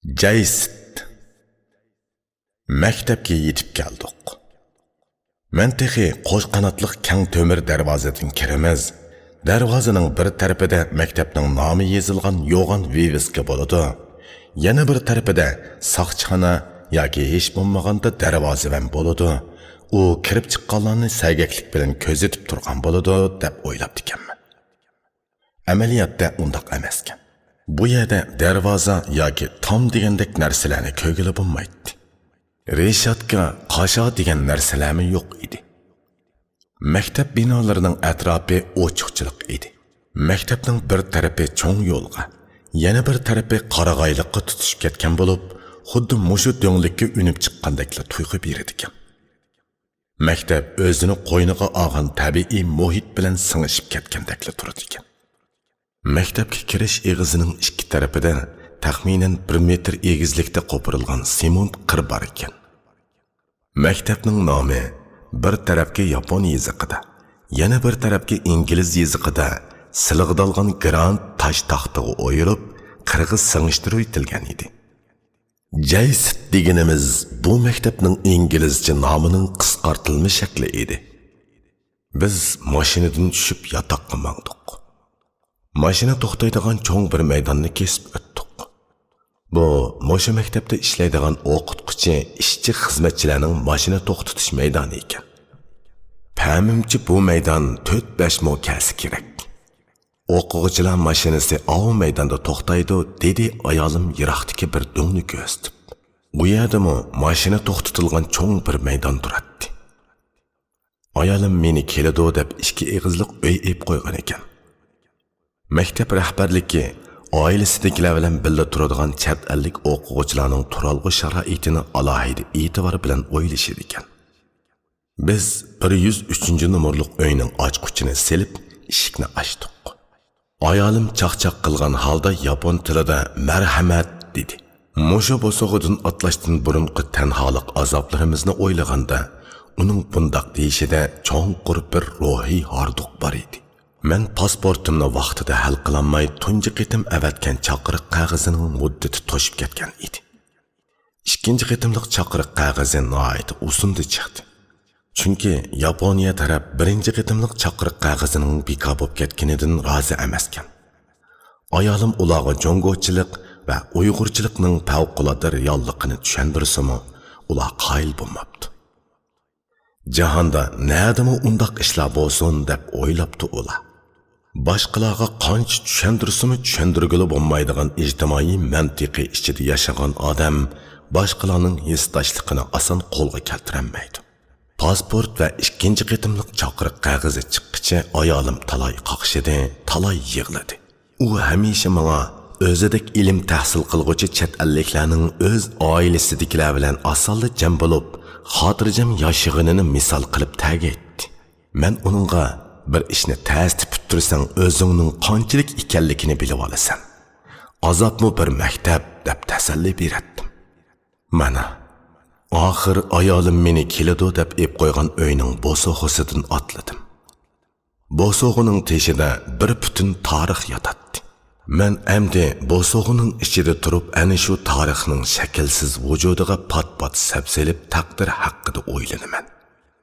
Jaysit. Maktabga yetib keldik. Men texi qo'sh qanotliq kang to'mir darvozadan kiramiz. Darvozaning bir tarafida maktabning nomi yozilgan yo'g'on viviska bo'ladi. Yana bir tarafida soqchixona yoki hech bo'lmaganda darvozavan bo'ladi. U kirib chiqqanlarni sagaklik bilan ko'zitib turgan bo'ladi deb o'ylab ekanman. Amaliyotda undaq emas ekan. Bu yerda darvoza yoki tom degandek narsalarni ko'gilib bo'lmaydi. Reshatka, qasha degan narsalarmi yo'q edi. Maktab binolarining atrofi ochiqchilik edi. Maktabning bir tarafi cho'ng yo'lga, yana bir tarafi qarag'ayliqqa tutishib ketgan bo'lib, xuddi mushu do'nglikka unib chiqqandekla tuyg'u beradi ekan. Maktab o'zini qo'yniga olgan tabiiy muhit bilan singishib ketgandekla turadi ekan. Maktabga kirish eg'izining ikki tarafida taxminan 1 metr egizlikda qo'pirilgan sement qir bor ekan. Maktabning nomi bir tarafga yapon yoziqida, yana bir tarafga ingliz yoziqida silg'idalgan grand tosh taxtaga o'yilib, qirg'iz singishtirib etilgan edi. Jaysit deganimiz bu maktabning inglizcha nomining qisqartirilma shakli edi. Biz mashinadan tushib yotoqqa mangdik. Mashina to'xtaydigan cho'ng bir maydonni kesib o'tdik. Bu mushu maktabda ishlaydigan o'qituvchi, ishchi xizmatchilarning mashina to'xtatish maydoni ekan. Pamimchi bu maydon 4-5 mo kelsa kerak. O'quvchilar mashinasi o maydonda to'xtaydi, dedi ayolim yiroqdagi bir do'ngni ko'rsatib. Bu yerdami mashina to'xtatilgan cho'ng bir maydon turadi. Ayolim meni keladi deb ikki egizliq uy ep qo'ygan ekan. Maktab rahbarligi oilasidagilar bilan birga turadigan chet ellik o'quvchilarning turalg'i sharoitini alohida e'tibor bilan o'ylashir ekan. Biz 103-nomerlik uyning ochqichini silib, eshikni ochdik. Ayolim chaqchaq qilgan holda yapon tilida marhamat dedi. Mushu bosog'idan atlashdan burunqi tanholik azoblarimizni o'ylaganda, uning bundoq deyishida cho'nqur bir ruhiy hordiq bor edi. Men pasportimni vaqtida hal qilinmay tunji qitim avatgan chaqiriq qog'ozining muddati to'shib ketgan edi. Ikkinchi qitimliq chaqiriq qog'ozi nihoyat uzunda chiqdi. Chunki Yaponiya taraf birinchi qitimliq chaqiriq qog'ozining bekor bo'lib ketganidan rozi emas ekan. Ayolim ularga jongochilik va uyg'urchilikning favqulodda realligini tushundirsimi, ular qoyil bo'lmabdi. Jahonda nədimi undaq ishlar bo'lsin deb o'ylabdi ular. Boshqalarga qancha tushundirsimi tushundirgili bo'lmaydigan ijtimoiy mantiqiy ichida yashagan odam boshqalarning hissdoshligini oson qo'lga keltirolmaydi. Pasport va ikkinchi qitimliq chaqiriq qog'ozi chiqqicha ayolim talay qaqshidi, talay yig'ladi. U hamisha menga o'zidek ilm tahsil qilguvchi chet elliklarning o'z oilasidagilar bilan osonli jam bo'lib, xotirjam yashig'inini misol qilib ta'kidladi. Men uningga bir ishni tasdib tursang o'zingning qanchalik ekanligini bilib olasan. Azobmi bir maktab deb tasalli berdim. Mana oxir ayolim meni keladi deb ep qo'ygan uyning bosog'isidan atladim. Bosog'ining teshida bir butun tarix yotadi. Men endi bosog'ining ichida turib ana shu tarixning shaklsiz vujudiga pat-pat sapselib taqdir haqida o'ylanaman.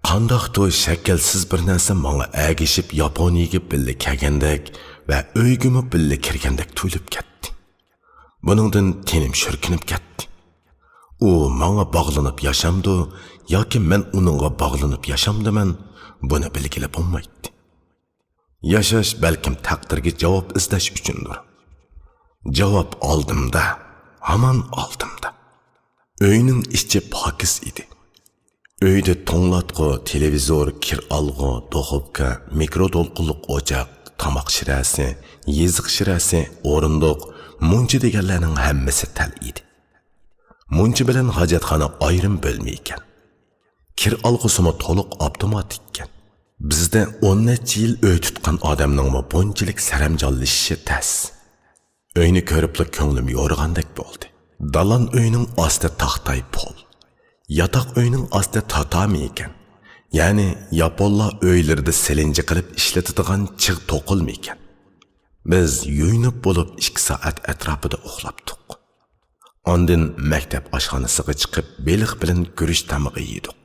Qandoqdir shaklsiz bir narsa menga agishib Yaponiyaga birga kelgandek va uygimi birga kirgandek tuyulib ketdi. Buningdan tenim shirkinib ketdi. U menga bog'lanib yashamdi yoki men uningga bog'lanib yashamdiman, buni bilgili bo'lmaydi. Yashash balkim taqdirga javob izlash uchundir. Javob oldimda, hamon oldimda. Uyning ichi pokis edi. Uyda to'nglatqi, televizor, kir olg'i, duxovka, mikrodolqinliq o'choq, tomoq shirasi, yeziq shirasi, o'rindiq, muncha deganlarning hammasi tal edi. Muncha bilan hojatxona ayrim bo'lmaykan. Kir olg'isimi to'liq avtomatik ekan. Bizda 10 necha yil uy tutgan odamning bunchalik saramjonlashishi tas. Uyni ko'ribla ko'nglim yo'rgandek bo'ldi. Dalan uyning osti taxtay pol. Yotoq uyning osti tatami ekan. Ya'ni yaponlar uylarida silinji qilib ishlatadigan chig' to'qilma ekan. Biz yuyinib bo'lib 2 soat atrofida uxlabdik. Ondan maktab oshxonasiga chiqib, beliq bilan guruch tamig'i yedik.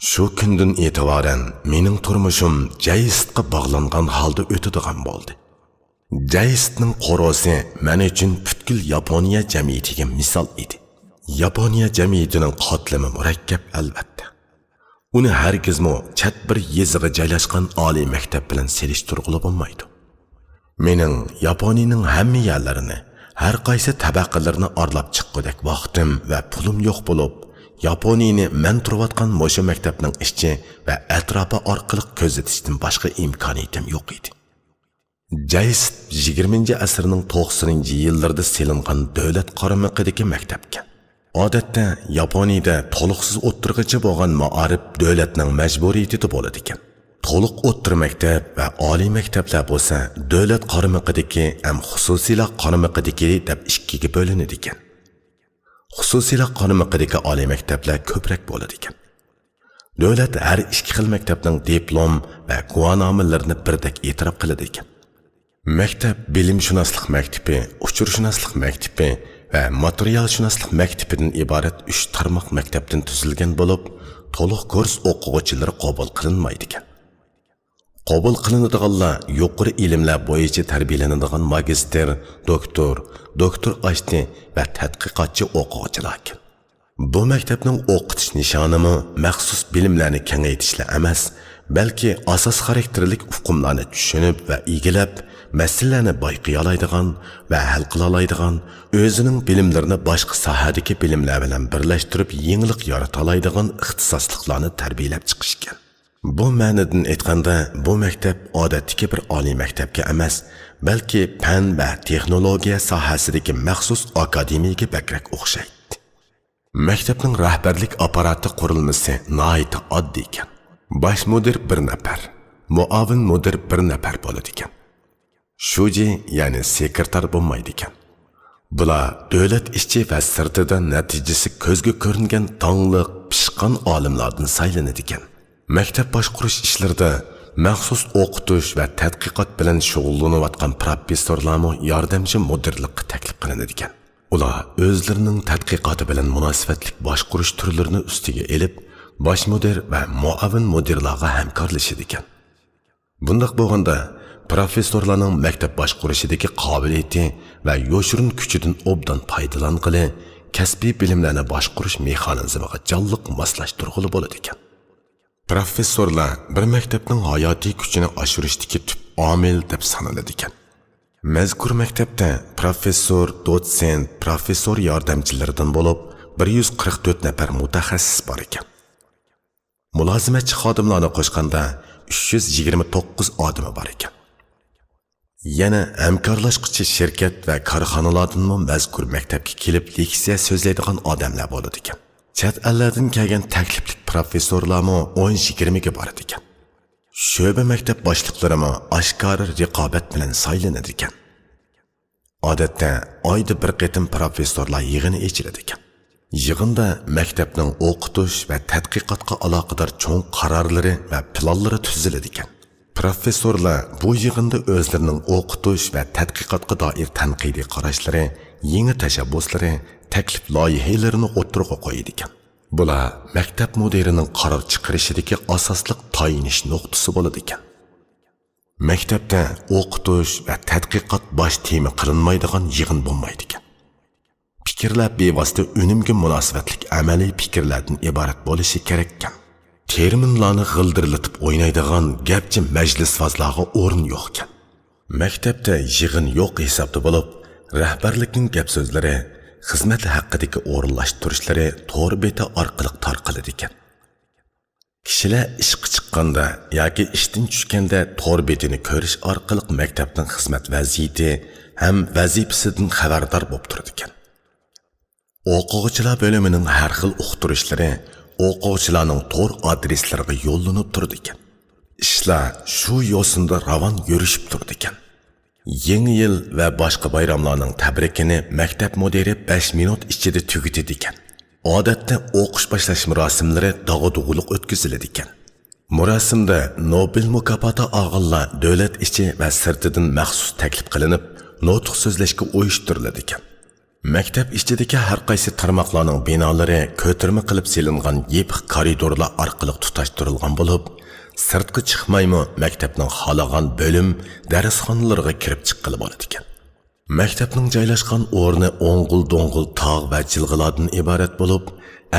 Shu kundan e'tiboran mening turmushim Jaystga bog'langan holda o'tadigan bo'ldi. Jaystning qorosi men uchun butkul Yaponiya jamiyatiga misol edi. Yaponiya jamiyatining qatlami murakkab albatta. Uni hargizmo chat bir yeziga joylashgan oliy maktab bilan selishtirg'ili bo'lmaydi. Mening Yaponiyaning hamma yerlarini, har qaysi tabaqalarni orlab chiqqudek vaqtim va pulim yo'q bo'lib, Yaponiyani men turayotgan mo'sha maktabning ishchi va atrofi orqali ko'zatishdan boshqa imkoniyatim yo'q edi. Jayst 20-asrning 90-yillarida selingan davlat qaramiqidagi maktabkan. Odatda Yaponiyada to'liqsiz o'ttirg'icha bo'lgan ma'arif davlatning majburiyatida bo'ladi ekan. To'liq o'ttir maktab va oliy maktablar bo'lsa, davlat qaramiqidagi ham xususiylar qaramiqidagi deb ikkiga bo'linadi ekan. Xususiylar qaramiqidagi oliy maktablar ko'proq bo'ladi ekan. Davlat har ikki xil maktabning diplom va guvohnomalarini birdek e'tirof qiladi ekan. Maktab bilimshunoslik maktabi, uchurshunoslik maktabi va materialshunoslik maktabidan iborat 3 tarmoq maktabdan tuzilgan bo'lib, to'liq kurs o'quvchilari qabul qilinmaydi ekan. Qabul qilinadiganlar yuqori ilmlar bo'yicha tarbiyalanadigan magistr, doktor ashti va tadqiqotchi o'quvchilar ekan. Bu maktabning o'qitish nishonimi maxsus bilimlarni kengaytirishlar emas, balki asos xarakterlik uqumlarni tushunib va egilab, masalalarni bayqiy oladigan va hal qila oladigan, o'zining bilimlarini boshqa sohadagi bilimlar bilan birlashtirib, yangilik yarata oladigan ixtisosliklarni tarbiyalab chiqishgan. Bu ma'nodan aytganda, bu maktab odatdagi bir oliy maktabga emas, balki fan va texnologiya sohasidagi maxsus akademiyaga bakrak o'xshaydi. Maktabning rahbarlik apparati qurilmasi nihoyat oddiy ekan. Bosh mudir bir nafar, muavin mudir bir nafar bo'ladi ekan. Shuji, ya'ni sekretar bo'lmaydi ekan. Bular davlat ishchi va sirtida natijasi ko'zga ko'ringan tongliq, pishqan olimlardan saylanadi ekan. Maktab boshqarish ishlarida maxsus o'qitish va tadqiqot bilan shug'ullanayotgan professorlarmi yordamchi mudirlikka taklif qilinadi ekan. Ular o'zlarining tadqiqoti bilan munosabatli boshqarish turlarini ustiga elib, bosh mudir va muavin mudirlarga hamkorlashadi ekan. Bundaq bo'lganda professorlarning maktab boshqarishidagi qobiliyati va yoshirin kuchidan obdan foydalanqili kasbiy bilimlarni boshqarish mexanizmiga jonliq moslashtirg'ili bo'ladi ekan. Professorlar bir maktabning hayotiy kuchini oshirishdagi tub omil deb sanaladi ekan. Mazkur maktabda professor, dotsent, professor yordamchilaridan bo'lib 144 nafar mutaxassis bor ekan. Mulozimatchi xodimlarni qo'shganda 329 odami bor ekan. Yana hamkorlashuvchi shirkat va korxonalardan mazkur maktabga kelib leksiya so'zlaydigan odamlar bo'ladi ekan. Chet ellardan kelgan taklifli professorlarmi 10-20 ga boradi ekan. Sho'ba maktab boshliqlarimi oshkor raqobat bilan saylanadi ekan. Odatda oyda bir qatim professorlar yig'ini echiladi ekan. Yig'inda maktabning o'qitish va tadqiqotga aloqador cho'ng qarorlari va planlari tuziladi ekan. Professorlar bu yig'inda o'zlarining o'qitish va tadqiqotga doir tanqidiy qarashlari, yangi tashabbuslari, taklif loyihalarini o'tirg'a qo'yadi ekan. Bular maktab mudirining qaror chiqarishidagi asosliq tayinish nuqtasi bo'ladi ekan. Maktabda o'qitish va tadqiqot bosh tema qilinmaydigan yig'in bo'lmaydi ekan. Fikrlar bevosita unumga munosabatlik amaliy fikrlardan iborat bo'lishi kerak ekan. Terminlarni g'ildirlatib o'ynaydigan gapchi majlisvozlarga o'rin yo'q ekan. Maktabda yig'in yo'q hisobda bo'lib, rahbarlikning gap so'zlari, xizmat haqidagi o'rinlashtirishlari to'g'ri beta orqali tarqaladi ekan. Kishilar ishga chiqqanda yoki ishdan tushganda to'g'ri betini ko'rish orqali maktabning xizmat vaziyati ham vazifasidan xabardor bo'lib turadi ekan. O'quvchilar bo'limining har xil uqtirishlari o'quvchilarning to'r adreslariga yo'llanib turdi ekan. Ishlar shu yo'sinda ravon yurishib turdi ekan. Yangi yil va boshqa bayramlarning tabrikini maktab mudiri 5 minut ichida tugatadi ekan. Odatda o'qish boshlash marosimlari dag'adug'uliq o'tkaziladi ekan. Marosimda Nobel mukofoti olganlar davlat ichi va sirtidan maxsus taklif qilinib, nutq so'zlashga uyushtiriladi ekan. Maktab ichidagi har qaysi tarmoqlarning binolari ko'tirma qilib selingan yepiq koridorlar orqali tutashtirilgan bo'lib, sirtqa chiqmaymi maktabning xolagan bo'lim darsxonalariga kirib chiqqili bo'ladi ekan. Maktabning joylashgan o'rni o'ng'il-do'ng'il tog' va jilg'ilardan iborat bo'lib,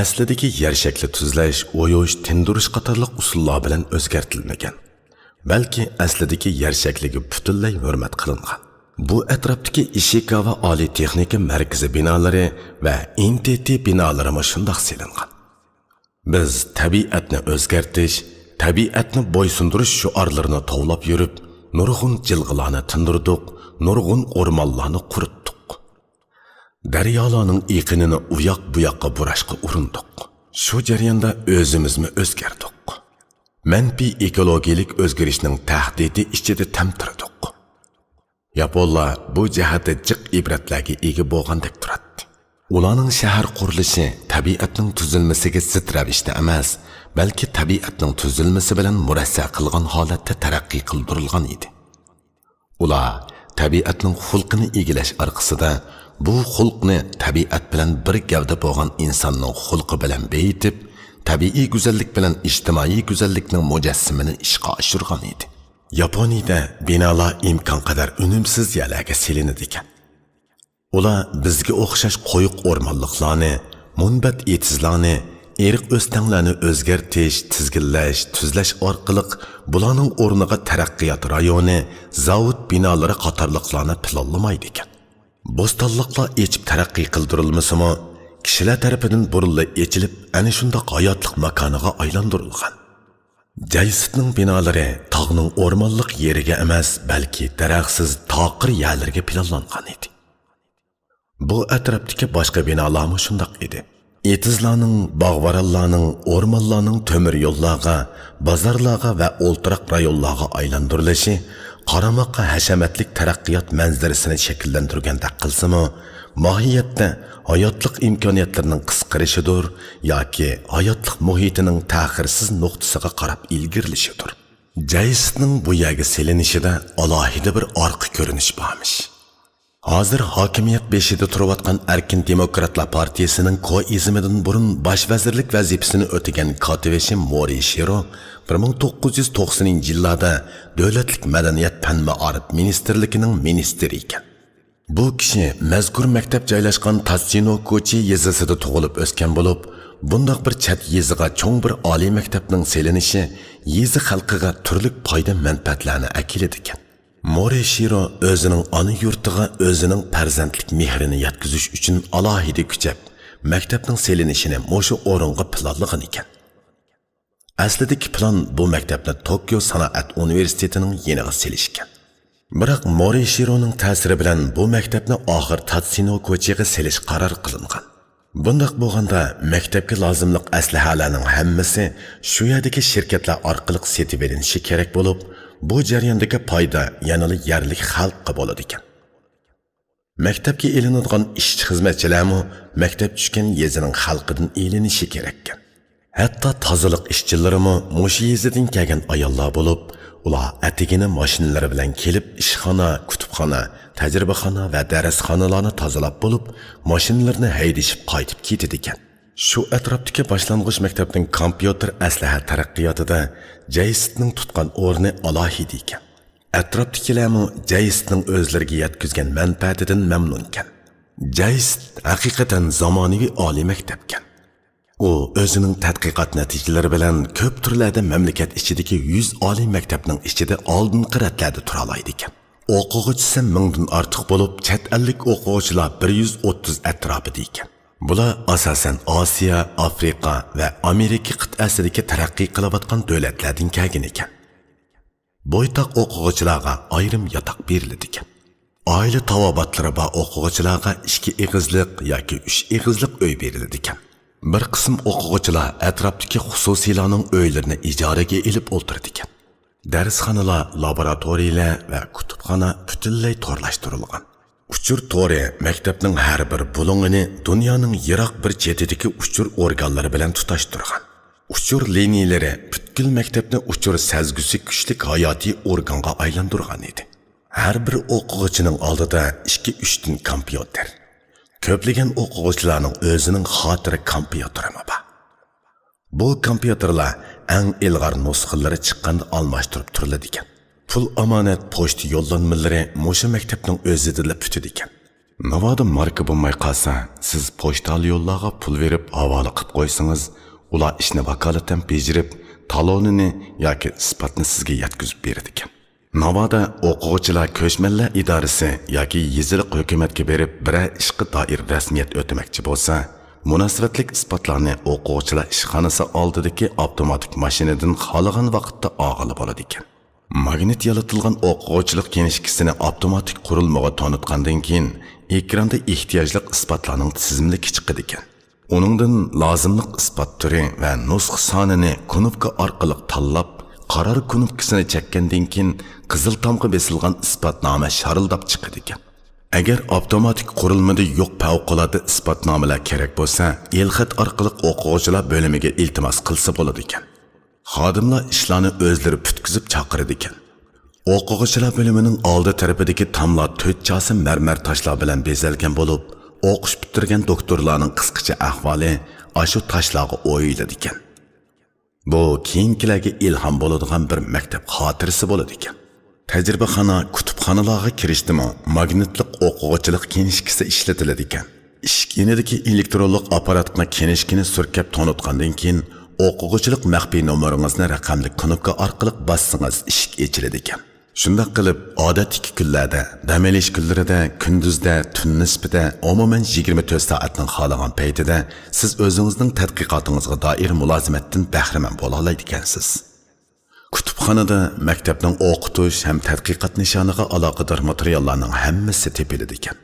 aslidagi yer shakli tuzlash, o'yish, tindirish qatorliq usullar bilan o'zgartirilmagan. Balki aslidagi yer shakliga butunlay hurmat qilingan. Bu atrofdagi Ishikawa oliy texnika markazi binolari va NTT binolari shundoq selingan. Biz tabiatni o'zgartish, tabiatni bo'ysundirish shuarlarini tovlab yurib, nurg'un jilg'ilarni tindirdik, nurg'un o'rmonlarni quritdik. Daryolarning iqinini u yoq bu yoqqa burashga urindik. Shu jarayonda o'zimizni o'zgardik. Manfiy ekologik o'zgarishning tahdidi ichida tamtirdik. Yaponlar bu jihatda jiq ibratlarga ega bo'lgandek turadi. Ularning shahar qurilishi tabiatning tuzilmasiga zid ravishda emas, balki tabiatning tuzilmasi bilan murassa qilgan holatda taraqqiy qildirilgan edi. Ular tabiatning xulqini egilash orqasida bu xulqni tabiat bilan bir gavda bo'lgan insonning xulqi bilan beyitib, tabiiy go'zallik bilan ijtimoiy go'zallikning mujassimini ishga oshirgan edi. Yaponiyada binolar imkon qadar unumsiz yerlarga selinadi ekan. Ular bizga o'xshash qo'yiq o'rmonliqlarni, munbat etizlarni, eriq o'stanlarni o'zgartish, tizginlash, tuzlash orqali bularning o'rniga taraqqiyot rayoni, zavod binolari qatorliqlarni planlamaydi ekan. Bo'stonliqlar echib taraqqiy qildirilmasimi, kishilar tarafidan burilib echilib, ana shunday hayotlik makoniga aylantirilgan. Jaysitning binolari tog'ning o'rmonliq yeriga emas, balki daraxtsiz toqir yerlarga planlangan edi. Bu atrofdagi boshqa binolar ham shundoq edi. Etizlarning, bog'varallarning, o'rmonlarning temir yo'llarga, bozorlarga va o'ltiraq rayonlarga aylantirilishi qaramoqqa hashamatlik taraqqiyot manzarasini shakllantirganda qilsimi, mohiyatda hayotlik imkoniyatlarining qisqarishidir yoki hayotlik muhitining ta'xirsiz nuqtasiga qarab ilgirilishidir. Jaysitning bu yerga selinishida alohida bir orqa ko'rinish bormish. Hozir hokimiyat beshida turayotgan Erkin Demokratlar partiyasining koizmidan burun bosh vazirlik vazifasini o'tagan Kotiveshi Morishiro 1990-yillarda Davlatlik madaniyat fan ma'arif ministrligining ministri ekan. Bu kishi mazkur maktab joylashgan Tatsino-kochi yezasida tug'ilib o'sgan bo'lib, bundoq bir chat yeziga cho'ng bir oliy maktabning selinishi yezi xalqiga turli foyda manfaatlarni akiladi ekan. Morishiro o'zining ona yurtiga o'zining farzandlik mehrini yetkazish uchun alohida kuchab, maktabning selinishini o'sha o'ringa planlagan ekan. Aslidagi plan bu maktabni Tokyo sanoat universitetining yeniga selishgan. Biroq Morishironing ta'siri bilan bu maktabni oxir Tatsino-kochiga selish qaror qilingan. Bundaq bo'lganda maktabga lozimliq aslahalarning hammasi shu yerdagi shirkatlar orqali setib berilishi kerak bo'lib, bu jarayondagi foyda yanali yerlik xalqqa bo'ladi ekan. Maktabga elinadigan ishchi xizmatchilarmi maktab tushgan yezining xalqidan elinishi kerak ekan. Hatto tozalik ishchilarimi mush yezidan kelgan ayollar bo'lib, ular atigini mashinalari bilan kelib ishxona, kutubxona, tajribaxona va darsxonalarni tozalab bo'lib, mashinalarni haydashib qaytib ketadi ekan. Shu atrofdagi boshlang'ich maktabning kompyuter aslaha taraqqiyotida Jaysitning tutgan o'rni alohida ekan. Atrofdagilarmi Jaysitning o'zlariga yetkazgan manfaatidan mamnun ekan. Jaysit haqiqatan zamonaviy oliy maktab ekan. U o'zining tadqiqot natijalari bilan ko'p turlarda mamlakat ichidagi 100 oliy maktabning ichida oldingi ratlarda tura oladi ekan. O'quvchisi 1000 dan ortiq bo'lib, chet ellik o'quvchilar 130 atrofida ekan. Bular asosan Osiyo, Afrika va Amerika qit'asidagi taraqqiy qilayotgan davlatlardan kelgan ekan. Bo'ytoq o'quvchilarga ayrim yotoq beriladi ekan. Oila tavobatlari bor o'quvchilarga 2 egizlik yoki 3 egizlik uy beriladi ekan. Bir qism o'quvchilar atrofdagi xususiylarning uylarini ijaraga olib o'tiradi ekan. Darsxonalar, laboratoriyalar va kutubxona butunlay torlashtirilgan. Uchur to'ri maktabning har bir bo'lingini dunyoning yiroq bir chetidagi uchur organlari bilan tutashtirgan. Uchur liniyalari butkul maktabni uchur sezgusi kuchli hayotiy organga aylantirgan edi. Har bir o'quvchining oldida 2-3 kompyuter, Ko'plagan o'quvchilarning o'zining xotira kompyuteri bor. Bu kompyuterlar eng ilg'or nusxalari chiqqanda almashtirib turiladi ekan. Pul omonat pochta yo'llanmalari mushu maktabning o'zida putidi ekan. Navoda marka bo'lmay qolsa, siz pochtal yo'llarga pul berib havola qilib qo'ysangiz, ular ishni vakolatan bejirib, talonini yoki isbotni sizga yetkazib beradi ekan. Navoda o'quvchilar ko'chmanlar idorasi yoki yeziliq hukumatga berib biror ishga doir rasmiyat o'tmoqchi bo'lsa, munosabatlik isbotlarni o'quvchilar ishxonasi oldidagi avtomatik mashinadan xohlagan vaqtda olg'ili bo'ladi ekan. Magnit yaratilgan o'quvchilik kenishkisini avtomatik qurilmaga to'nitgandan keyin ekranda ehtiyojli isbotlarning tizimligi chiqadi ekan. Uningdan lozimlik isbot turi va nusxa sonini knopka orqali tanlab, qaror knopkasini chekkandan keyin qizil tomga besilgan isbotnoma sharildab chiqadi ekan. Agar avtomatik qurilmada yo'q favqulodda isbotnomalar kerak bo'lsa, el-xat orqali o'quvchilar bo'limiga iltimos qilsa bo'ladi ekan. Xodimlar ishlarni o'zlari putkizib chaqiradi ekan. O'quvchilar bo'limining oldi tarafidagi tomlar 4 chasim marmar toshlar bilan bezalgan bo'lib, o'qish bitirgan doktorlarning qisqacha ahvoli ashu toshlarga o'yiladi ekan. Bu keyingilarga ilhom bo'ladigan bir maktab xotirasi bo'ladi ekan. Tajribaxona kutubxonalarga kirishdimi magnitlik o'quvchilik kenishkisi ishlatiladi ekan. Ishkinidagi elektronlik apparatga kenishkini surkab to'nitgandan keyin o'quvchilik maxfiy nomeringizni raqamli knopka orqali bossangiz eshik ochiladi ekan. Shunday qilib, odatdagi kunlarda, dam olish kunlarida, kunduzda, tun nisbida, umuman 24 soatning xohlagan paytida siz o'zingizning tadqiqotingizga doir mulozimatdan bahramand bo'la olasiz. Kutubxonada maktabning o'qitish ham tadqiqot nishoniga aloqador materiallarning hammasi tepiladi ekan.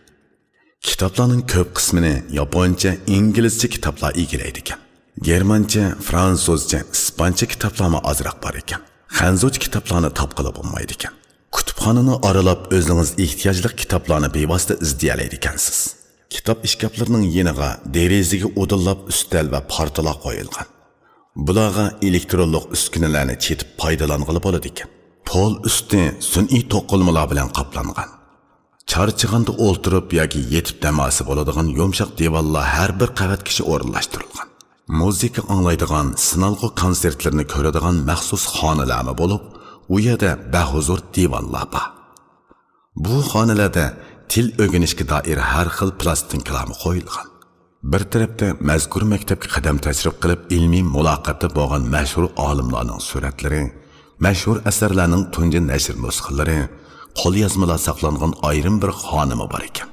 Kitoblarning ko'p qismini yaponcha, inglizcha kitoblar egallaydi ekan. Germancha, fransuzcha, ispancha kitoblarni ozroq bor ekan. Xanzucha kitoblarni topqili bo'lmaydi ekan. Kutubxonani aralab o'zingiz ehtiyojli kitoblarni bevosita izlayoladi ekansiz. Kitob ishkaflarining yeniga derazaga o'dillab ustal va partalar qo'yilgan. Bularga elektronlik uskunalarni chetib foydalang'ili bo'ladi ekan. Pol usti sun'iy to'qilmalar bilan qoplangan. Charchig'anda o'ltirib yoki yetib damasi bo'ladigan yumshoq devorlar har bir qavatgacha o'rinlashtirilgan. Muzika anglaydigan, sinalg'u konsertlarni ko'radigan maxsus xonalarmi bo'lib, u yerda bahuzur divanlar bor. Bu xonalarda til o'rganishga doir har xil plastinkalar qo'yilgan. Bir tarafda mazkur maktabga qadam tashrif qilib ilmiy muloqotda bo'lgan mashhur olimlarning suratlari, mashhur asarlarning tunji nashr nusxalari, qo'lyozmalar saqlangan ayrim bir xonimi bor ekan.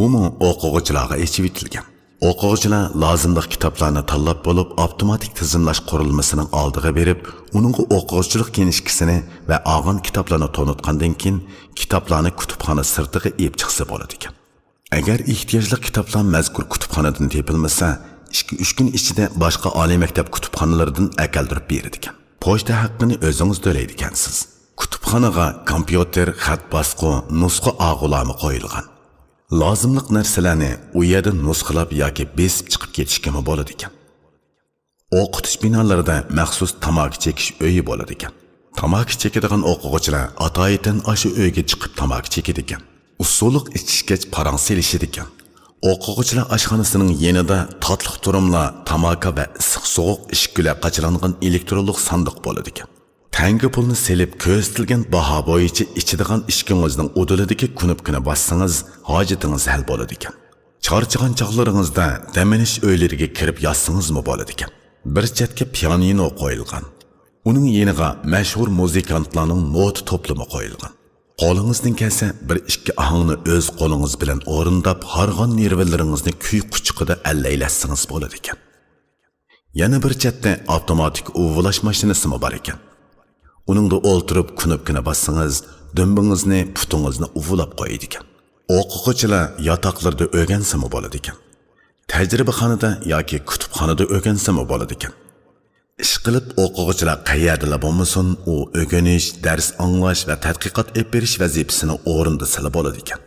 U o'quvchilarga echib etilgan. O'quvchilar lozimli kitoblarni tanlab bo'lib, avtomatik tizimlash qurilmasining oldiga berib, uning o'quvchilik kenishkisini va olgan kitoblarni to'nitgandan keyin kitoblarni kutubxona sirtiga olib chiqsa bo'ladi ekan. Agar ehtiyojli kitoblar mazkur kutubxonadan topilmasa, 2-3 kun ichida boshqa oliy maktab kutubxonalaridan akaldirib beradi ekan. Pochta haqqini o'zingiz to'laydi ekansiz. Kutubxonaga kompyuter, xat bosqi, nusxa og'ulami qo'yilgan. Lozimliq narsalarni u yerda nusxalab yoki besib chiqib ketishga bo'ladi ekan. O'qitish binolarida maxsus tamaki chekish uyi bo'ladi ekan. Tamaki chekadigan o'quvchilar atoyidan o'sha uyga chiqib tamaki chekadi ekan. Usulliq ichishgach parang selishidi ekan. O'quvchilar oshxonasining yanida tatliq turumlar, tamaka va issiq sovuq ishkular qachilangan elektronlik sandiq bo'ladi ekan. Tanga pulni selib ko'rsatilgan baho bo'yicha ichadigan ishkingizning udulidagi knopkani bossangiz, hojatingiz hal bo'ladi ekan. Charchagan chog'laringizda daminish uylariga kirib yozsangizmi bo'ladi ekan. Bir chetga pianino qo'yilgan. Uning yeniga mashhur muzikantlarning not to'plami qo'yilgan. Qo'lingizdan kelsa, bir ikki ohangni o'z qo'lingiz bilan o'rindab, harg'on nervlaringizni kuy quchuqida allaylatsangiz bo'ladi ekan. Yana bir chetda avtomatik uvulash mashinasi bor ekan. Uningda o'ltirib knopkani bossangiz, dumbingizni, putingizni uvulab qo'yadi ekan. O'quvchilar yotoqlarda o'rgansami bo'ladi ekan. Tajribaxonada yoki kutubxonada o'rgansami bo'ladi ekan. Ish qilib o'quvchilar qayerda bo'lmasin, u o'rganish, dars anglash va tadqiqot olib berish vazifasini o'rinda sila bo'ladi ekan.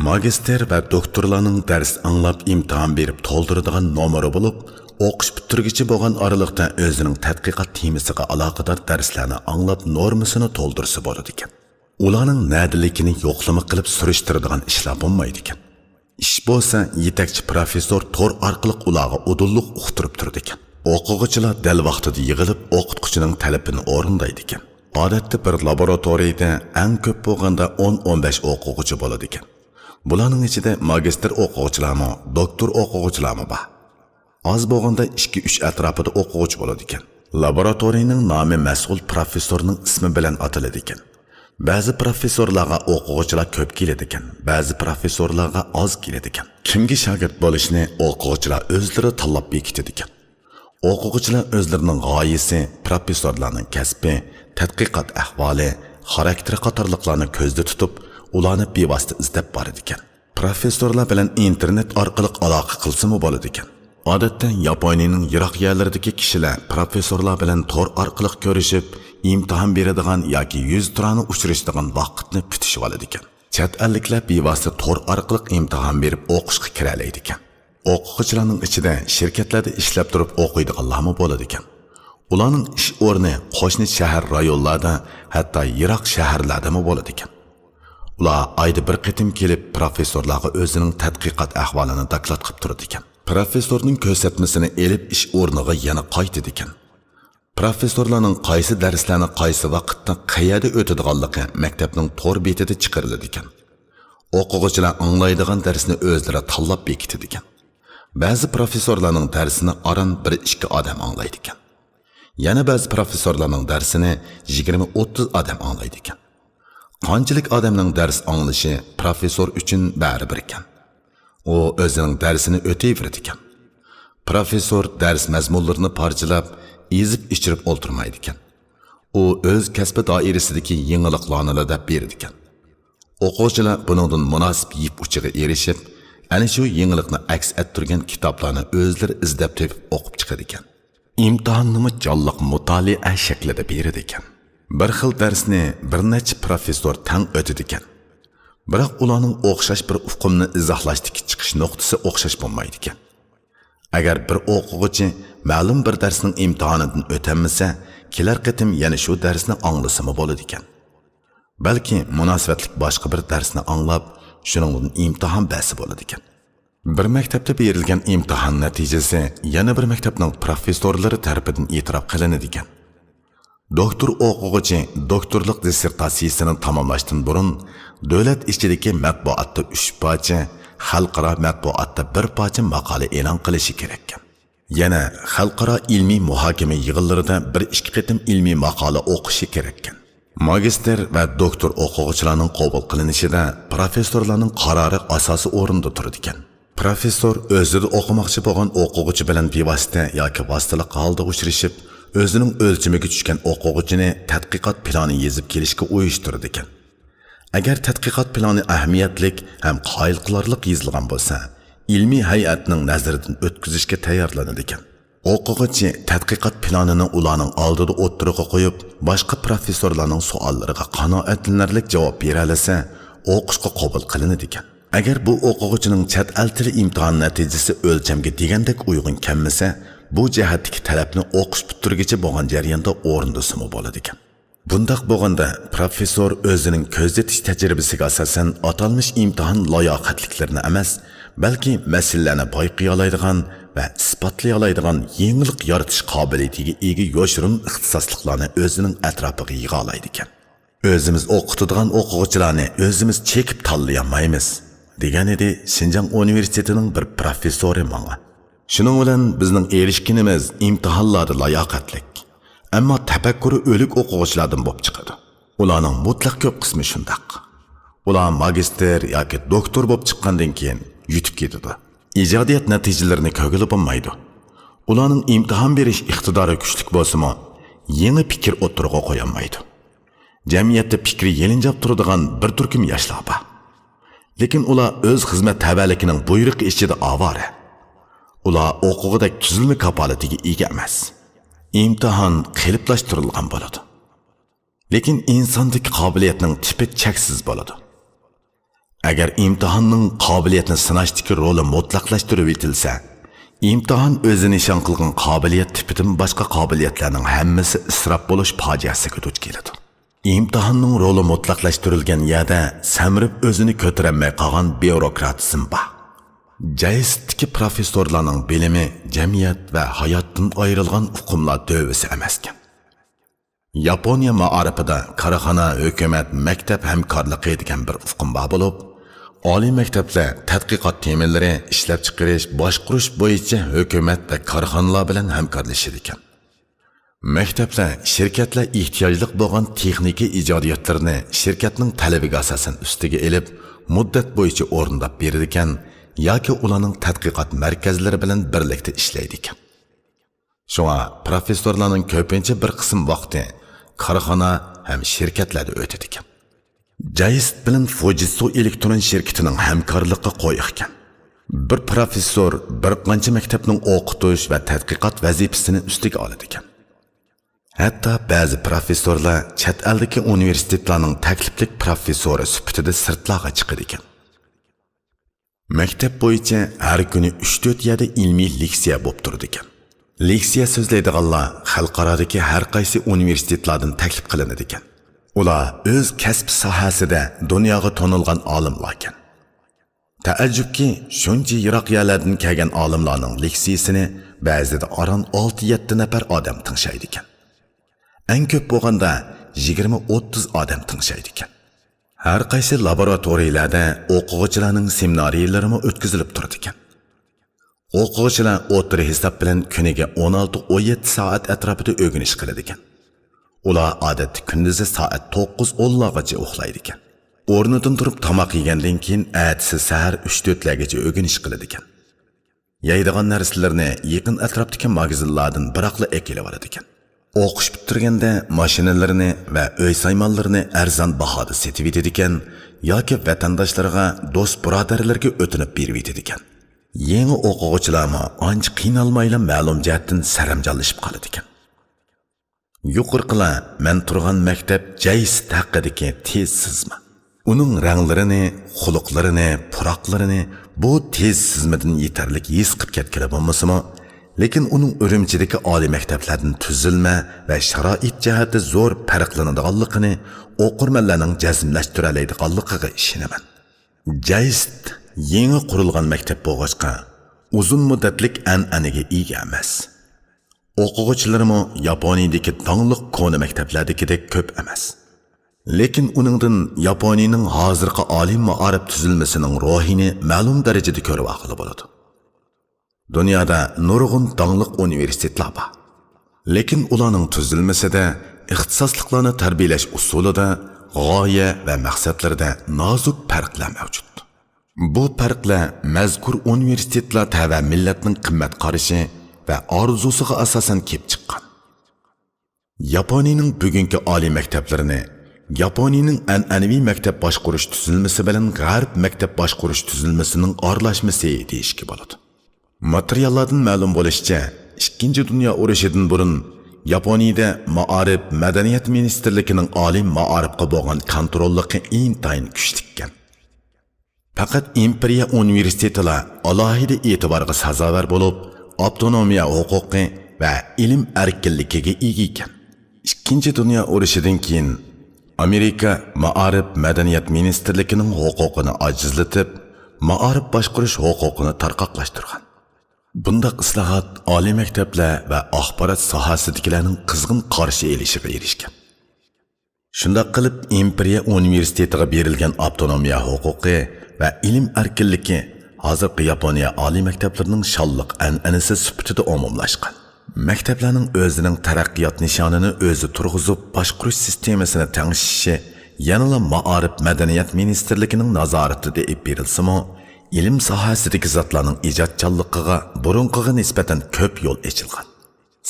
Magister va doktorlarning dars anglab imtihon berib to'ldiradigan nomeri bo'lib, o'qish bitirgichi bo'lgan oraliqda o'zining tadqiqot temasiga aloqador darslarni anglab normasini to'ldirsa bo'ladi ekan. Ularning nadiligini yo'qlama qilib surishtiradigan ishlar bo'lmaydi ekan. ish bo'lsa yetakchi professor to'r orqali ularga udulliq uqtirib turdi ekan. O'quvchilar dal vaqtida yig'ilib o'qituvchining talabini o'rindaydi ekan. Odatda bir laboratoriyada eng ko'p bo'lganda 10-15 o'quvchi bo'ladi ekan. Bularning ichida magistr o'quvchilarmi, doktor o'quvchilarmi bor. Az bo'lganda 2-3 atrofida o'quvchi bo'ladi ekan. Laboratoriyaning nomi mas'ul professorning ismi bilan ataladi ekan. Ba'zi professorlarga o'quvchilar ko'p keladi ekan, ba'zi professorlarga oz keladi ekan. Kimga shogird bo'lishni o'quvchilar o'zlari tanlab bekitadi ekan. O'quvchilar o'zlarining g'oyasi, professorlarning kasbi, tadqiqot ahvoli, xarakteri qatorliqlarni ko'zda tutib, ularni bevosita izlab boradi ekan. Professorlar bilan internet orqali aloqa qilsimi bo'ladi ekan. Odatda Yaponiyaning yiroq yerlaridagi kishilar professorlar bilan tor orqali ko'rishib, imtihon beradigan yoki yuz turani uchrashadigan vaqtni kutishib oladi ekan. Chet elliklar bevosita tor orqali imtihon berib o'qishga kira oladi ekan. O'quvchilarning ichida shirkatlarda ishlab turib o'qiydiganlarmi bo'ladi ekan. Ularning ish o'rni qo'shni shahar rayonlarda, hatto yiroq shaharlardami bo'ladi ekan. Ular oyda bir qitim kelib professorlarga o'zining tadqiqot ahvolini doklad qilib turadi ekan. Professorning ko'rsatmasini elib ish o'rniga yana qaytadi ekan. Professorlarning qaysi darslarni qaysi vaqtda qayerda o'tadiganligi maktabning to'r betida chiqariladi ekan. O'quvchilar anglaydigan darsni o'zlari tanlab bekitadi ekan. Ba'zi professorlarning darsini aran 1-2 odam anglaydi ekan. Yana ba'zi professorlarning darsini 20-30 odam anglaydi ekan. Qanchalik odamning dars anglishi professor uchun baribir ekan. U o'zining darsini o'tayveradi ekan. Professor dars mazmunlarini parchalab, ezib ichirib o'ltirmaydi ekan. U o'z kasbi doirasidagi yangiliklarni deb beradi ekan. O'quvchilar buningdan munosib yeb uchiga erishib, ana shu yangilikni aks ettirgan kitoblarni o'zlari izlab topib o'qib chiqadi ekan. İmtihanımı canlıq mutaliə şəklində beridi ekan. Bir xil dərsni bir neçə professor tang ötüdü ekan. Biroq ularning o'xshash bir uqumni izohlashdagi chiqish nuqtasi o'xshash bo'lmaydi ekan. Agar bir o'quvchi ma'lum bir darsning imtihonidan o'tolmasa, kelar qitim yana shu darsni anglasimi bo'ladi ekan. Balki munosabatlik boshqa bir darsni anglab, shuningdan imtihon basi bo'ladi ekan. Bir maktabda berilgan imtihon natijasi yana bir maktabning professorlari tarafidan e'tirof qilinadi ekan. Doktor o'quvchi doktorlik dissertatsiyasini tamomlashdan burun davlat ichidagi matbuotda 3 parcha, xalqaro matbuotda 1 parcha maqola e'lon qilishi kerak ekan. Yana xalqaro ilmiy muhokama yig'inlarida 1-2 qitim ilmiy maqola o'qishi kerak ekan. Magister va doktor o'quvchilarning qabul qilinishida professorlarning qarori asosi o'rinda turadi ekan. Professor o'zida o'qimoqchi bo'lgan o'quvchi bilan bevosita yoki vositali holda uchrashib, o'zining o'lchamiga tushgan o'quvchini tadqiqot plani yozib kelishga uyushtirdi ekan. Agar tadqiqot plani ahamiyatlik ham qoyil qilarliq yozilgan bo'lsa, ilmiy hay'atning nazaridan o'tkazishga tayyorlanadi ekan. O'quvchi tadqiqot planini ularning oldida o'ttirib qo'yib, boshqa professorlarning savollariga qanoatlanarli javob bera olsa, o'qishga qabul qilinadi ekan. Agar bu o'quvchining chet el tili imtihon natijasi o'lchamga degandek uyg'un kelmasa, bu jihatdagi talabni o'qish bitirgicha bo'lgan jarayonda o'rindasimi bo'ladi ekan. Bundaq bo'lganda professor o'zining ko'zatish tajribasiga asosan atalmish imtihon loyihatliklarini emas, balki masalalarni bayqay oladigan va isbotlay oladigan yangilik yaratish qobiliyatiga ega yoshirun ixtisosliklarni o'zining atrofiga yig'a oladi ekan. O'zimiz o'qitadigan o'quvchilarni o'zimiz chekib tanlay olmaymiz, degan edi Xinjiang universitetining bir professori menga. Shuning bilan bizning erishkinimiz imtihonlarda layoqatlik, ammo tafakkuri o'lik o'quvchilardan bo'lib chiqadi. Ularning mutlaq ko'p qismi shundaq. Ular magister yoki doktor bo'lib chiqqandan keyin yutib ketadi. Ijodiyat natijalarini ko'rgili bo'lmaydi. Ularning imtihon berish iqtidori kuchli bo'lsa-mu, yangi fikr o'tirg'a qo'ya olmaydi. Jamiyatda fikri yelinjab turadigan bir turkum yoshlar bor. Lekin ular o'z xizmat tavallikining buyruqi ichida avora. Ular o'quvchilik tuzilma kapolatiga ega emas. İmtihan qiliplashtirilgan bo'ladi. Lekin insondagi qobiliyatning tipi cheksiz bo'ladi. Agar imtihonning qobiliyatni sinashdagi roli mutlaqlashtirib etilsa, imtihon o'zi nishon qilgan qobiliyat tipidan boshqa qobiliyatlarning hammasi isrof bo'lish fojiasiga duch keladi. İmtihonning roli mutlaqlashtirilgan yerda samirib o'zini ko'tarolmay qolgan byurokratizm bor. JAIS'tiki professorlarning bilimi jamiyat va hayotdan ayrilgan uqumlar dövisi emaskan. Yaponiya ma'arifida korxona, hukumat, maktab hamkorligi degan bir uqum bor bo'lib, oliy maktablar tadqiqot temalari, ishlab chiqarish, boshqarish bo'yicha hukumat va korxonalar bilan hamkorlashadi ekan. Maktablar, shirkatlar ehtiyojli bo'lgan texnika ijodiyotlarini shirkatning talabiga asosan ustiga elib, muddat bo'yicha o'rindab beradi ekan, yoki ularning tadqiqot markazlari bilan birlikda ishlaydi ekan. Shunga professorlarning ko'pincha bir qism vaqti korxona ham shirkatlarda o'tadi ekan. JAIST bilan Fujitsu elektron shirkatining hamkorligi qo'yiq ekan. Bir professor bir qancha maktabning o'qitish va tadqiqot vazifasini ustiga oladi ekan. Hatto ba'zi professorlar chet eldagi universitetlarning takliflik professori sifatida sirtlarga chiqadi ekan. Maktab bo'yicha har kuni 3-4 yerda ilmiy leksiya bo'lib turadi ekan. Leksiya so'zlaydiganlar xalqarodagi har qaysi universitetlardan taklif qilinadi ekan. Ular o'z kasb sohasida dunyoga tanilgan olimlar ekan. Taajjubki, shuncha yiroq yerlardan kelgan olimlarning leksiyasini ba'zida aron 6-7 nafar odam tingshaydi ekan. Eng ko'p bo'lganda 20-30 odam tingshaydi ekan. Har qaysi laboratoriyalarda o'quvchilarning seminariyalarimi o'tkazilib turadi ekan. O'quvchilar o'tiri hisob bilan kuniga 16-17 soat atrofida o'rganish qiladi ekan. Ular odatda kunduzi soat 9-10 largacha uxlaydi ekan. O'rnidan turib tomoq yegandan keyin ertasi sahar 3-4 largacha o'rganish qiladi ekan. Yeydigan narsalarni yaqin atrofdagi magazinlardan biroqla ekilib oladi ekan. O'qish bitirganda mashinalarini va uy saymonlarini arzon bahoda setib yetadi ekan, yoki vatandoshlarga, do'st birodarlarga o'tinib berib yetadi ekan. Yangi o'quvchilarmi ancha qiynalmayla ma'lum jihatdan saramjonlashib qoladi ekan. Yuqorqilar men turgan maktab JAIST haqidagi tez sizma. Uning ranglarini, xuluqlarini, puroqlarini bu tez sizmadan yetarlik his qilib ketgan bo'lmasa-mu, lekin uning Urumchidagi oliy maktablardan tuzilma va sharoit jihati zo'r farqlanadiganligini o'qirmanlarning jazmlashtira oladiganligiga ishonaman. JAIST yangi qurilgan maktab bo'lg'achqa uzun muddatlik an'anaga ega emas. O'quvchilarimi Yaponiyadagi dongliq koni maktablardagidek ko'p emas. Lekin uningdan Yaponiyaning hozirgi oliy ma'arif tuzilmasining ruhini ma'lum darajada ko'rib olib bo'ladi. Dunyoda nurg'un dongliq universitetlar bor. Lekin ularning tuzilmasida ixtisosliklarni tarbiyalash usulida, g'oya va maqsadlarida nozik farqlar mavjud. Bu farqlar mazkur universitetlar tava millatning qimmat qarashi va orzusiga asosan kelib chiqqan. Yaponiyaning bugungi oliy maktablarini Yaponiyaning an'anaviy maktab boshqarish tuzilmasi bilan g'arb maktab boshqarish tuzilmasining aralashmasi deyishga bo'ladi. Materiallardan ma'lum bo'lishicha, 2-dunyo urushidan burun Yaponiyada ma'arif madaniyat ministrligining oliy ma'arifga bo'lgan kontrolligi intayin kuchlikan. Faqat imperiya universitetlar alohida e'tiborga sazovor bo'lib, avtonomiya huquqi va ilm erkinligiga ega ekan. 2-dunyo urushidan keyin Amerika ma'arif madaniyat ministrligining huquqini ajizlatib, ma'arif boshqarish huquqini tarqoqlashtirgan. Bundaq islohot oliy maktablar va axborot sohasidagilarning qizg'in qarshi elishiga erishgan. Shunday qilib, imperiya universitetiga berilgan avtonomiya huquqi va ilm erkinligi hozirgi Yaponiya oliy maktablarining shonliq an'anasi sifatida umumlashgan. Maktablarning o'zining taraqqiyot nishonini o'zi turg'izib, boshqarish sistemasini tangishishi yanada ma'arif madaniyat ministrligining nazoratida berilsa-mu, ilm sohasidagi zotlarning ijodchanligiga burunqiga nisbatan ko'p yo'l ochilgan.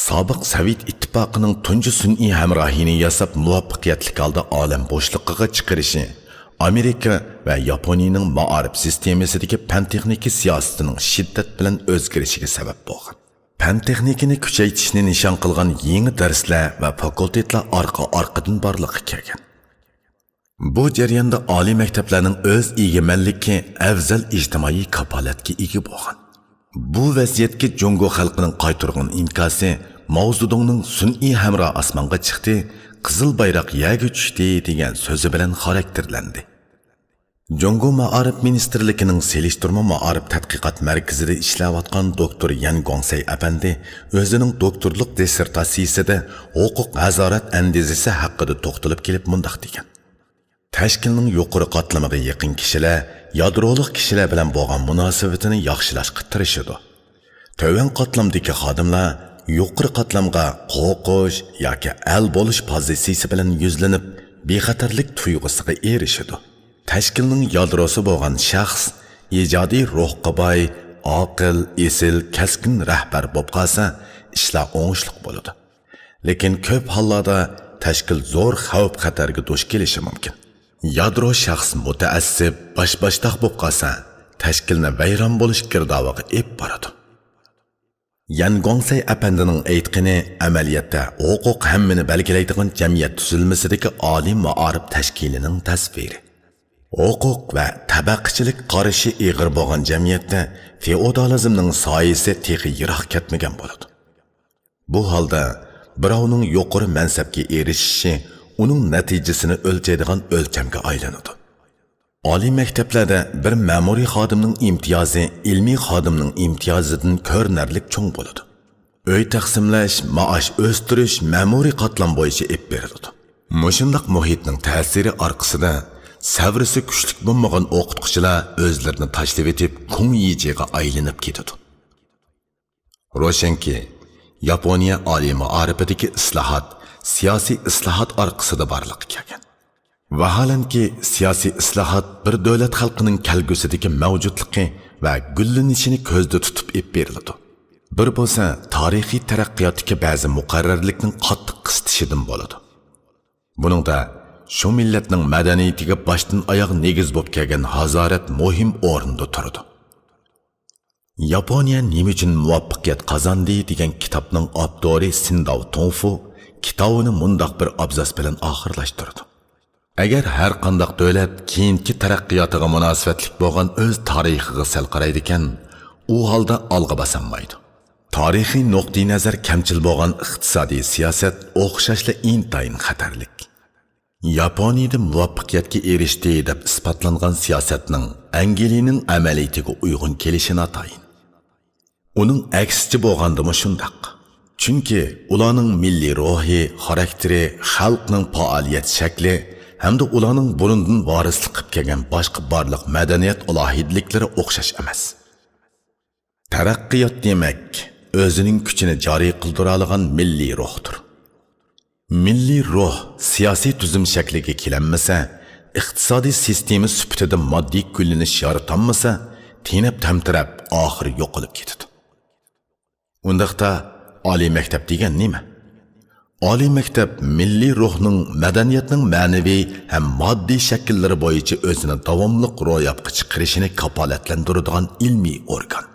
Sobiq Sovet ittifoqining tunji sun'iy hamrohini yasab muvaffaqiyatli holda olam bo'shligiga chiqarishi Amerika va Yaponiyaning ma'arif sistemasidagi fan texnika siyosatining shiddat bilan o'zgarishiga sabab bo'lgan. Fan texnikani kuchaytirishni nishon qilgan yangi darslar va fakultetlar orqa-orqadan borliqqa kelgan. Bu jarayonda oliy maktablarning o'z egamalligi afzal ijtimoiy kafolatga ega bo'lgan. Bu vaziyatga Jungo xalqining qaytirgan inkosi Mao Zedongning sun'iy hamro osmonga chiqdi, qizil bayroq yerga tushdi degan so'zi bilan xarakterlandi. Jungo Ma'arif Ministerligining Selishtirma Ma'arif tadqiqot markazida ishlayotgan doktor Yan Gongsay apandi o'zining doktorlik dissertatsiyasida huquq nazorat andizasi haqida to'xtalib kelib mundaq degan. Tashkilning yuqori qatlamiga yaqin kishilar yadroliq kishilar bilan bo'lgan munosabatini yaxshilashga tirishadi. Töven qatlamdagi xodimlar yuqori qatlamga qo'qish yoki al bo'lish pozitsiyasi bilan yuzlanib, bexatarlik tuyg'usiga erishadi. Tashkilning yadrosi bo'lgan shaxs ijodiy ruhga boy, aql, esil, kaskin rahbar bo'lib qolsa, ishlar o'ngishliq bo'ladi. Lekin ko'p hollarda tashkil zo'r xavf-xatarga duch kelishi mumkin. Yadro shaxs mutaassib, bosh-boshdoq bo'lib qolsa, tashkilni vayron bo'lish girdoviga ep boradi. Yan Gongsay apandining aytqini amaliyotda huquq hammini belgilaydigan jamiyat tuzilmasidagi oliy ma'arif tashkilining tasviri. Huquq va tabaqachilik qarashi ig'ir bo'lgan jamiyatda feodalizmning soyasi texi yiroq ketmagan bo'ladi. Bu holda birovning yuqori mansabga erishishi uning natijasini o'lchaydigan o'lchamga aylanadi. Oliy maktablarda bir ma'muriy xodimning imtiyozi ilmiy xodimning imtiyozidan ko'rinarlik cho'ng bo'ladi. Uy taqsimlash, maosh o'stirish ma'muriy qatlam bo'yicha ep beriladi. Mushundaq muhitning ta'siri orqasida savrisi kuchlik bo'lmagan o'qituvchilar o'zlarini tashlab etib, kung yijiga aylanib ketadi. Roshanki, Yaponiya oliy ma'arifidagi islohot siyosiy islohot orqasida barliqqa kelgan. Vaholanki, siyosiy islohot bir davlat xalqining kelgusidagi mavjudligi va gullanishini ko'zda tutib ep beriladi. Bir bo'lsa, tarixiy taraqqiyotdagi ba'zi muqarrarlikning qattiq qistishidan bo'ladi. Buningda shu millatning madaniyatiga boshdan oyoq negiz bo'lib kelgan hazorat muhim o'rinda turadi. Yaponiya nima uchun muvaffaqiyat qozondi degan kitobning avtori Sindao Tongfu kitobini mundoq bir abzas bilan oxirlashtirdi. Agar har qanday davlat keyingi taraqqiyotiga munosabatli bo'lgan o'z tarixiga sal qaraydi ekan, u holda olg'a bosolmaydi. Tarixiy nuqtai nazar kamchil bo'lgan iqtisodiy siyosat o'xshashla intayin xatarlik. Yaponiyada muvaffaqiyatga erishdi deb isbotlangan siyosatning Angelining amaliyatiga uyg'un kelishi notayin. Uning aksicha bo'lgandimi shundaq. Chunki ularning milliy ruhi, xarakteri, xalqning faoliyat shakli hamda ularning burundan varislik qilib kelgan boshqa barliq madaniyat alohidliklari o'xshash emas. Taraqqiyot demak, o'zining kuchini joriy qildira olgan milliy ruhdir. Milliy ruh siyosiy tuzum shakliga kelinmasa, iqtisodiy sistema sifatida moddiy gullanish yaratanmasa, tinib tamtirab oxiri yo'qolib ketadi. Undaqda oliy maktab degan nima? Oliy maktab milliy ruhning, madaniyatning ma'naviy ham moddiy shakllari bo'yicha o'zini davomli ro'yobga chiqarishini kafolatlantiradigan ilmiy organ.